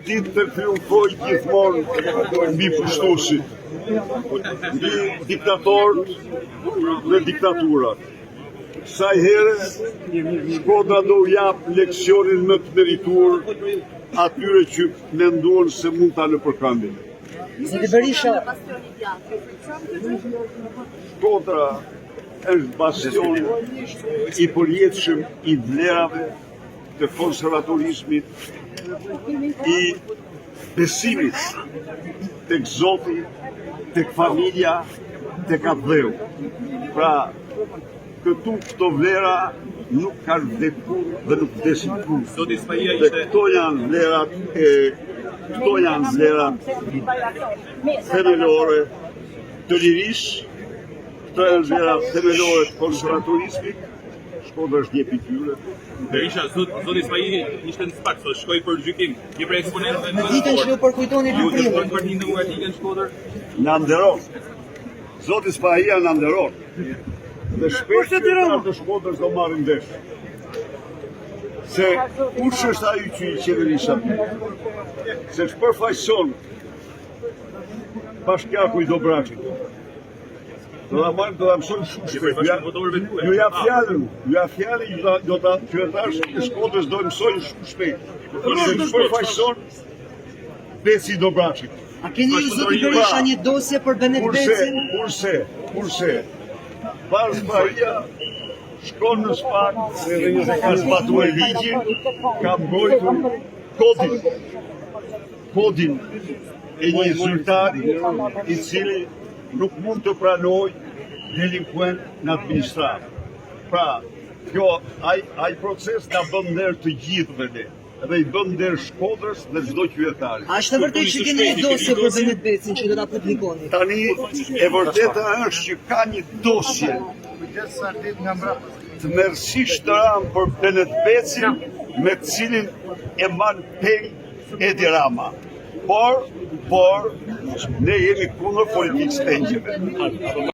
ditë të triumfoj gjithmonë mbi pushtuesit, mbi diktatorët dhe diktaturat. Kësaj here, Shkodra do u jap leksionin më të merituar atyre që menduan se mund ta lëpërkëmbin. Shkodra është bastion i përjetshëm i vlerave të konservatorizmit, i besimit tek Zoti, tek familja, tek atë. Pra, këto vlera nuk kanë vdekur dhe nuk vdesin kurrë. Dhe këto janë vlerat themelore të lirisë, këto janë vlerat themelore të konservatorizmit. Shkodra është një tyre. Berisha, zoti Spahi ishte në SPAK, so shkoi për gjykim. Një prej eksponentëve në ditën që ju përkujtoni Lulprimin. Ju do të Partinë Demokratike në Shkodër? Na nderon. Zoti Spahi na nderon. Dhe shpesh qytetarët të Shkodrës do marrin vesh. Se kush është ai që i qeverisë aty? Se përfaqëson bashkiaku i Dobraçit. Do ta mësojnë shumë shpejt. Ju jap fjalën, do ta qytetarët e Shkodrës do mësojnë shumë shpejt. Se përfaqëson Beci Dobraçit. A keni zoti Berisha një dosje për Benet Becin? Kurse pas Spahia shkon në SPAK dhe ka zbatuar ligjin, ka mbrojtur kodin e një zyrtari i cili nuk mund të pranoj delinkuent në administrat. Pra, ai proces na bën nder të gjithëve ne, dhe i bën nder Shkodrës dhe çdo qytetari. A është vërtet që keni një dosje për Benet Becin që do ta publikoni? Tani e vërteta është që ka një dosje të merësisht të ramë për Benet Becin, me cilin e man peng Edi Rama. Por, ne jemi kundër politikës pengjeve.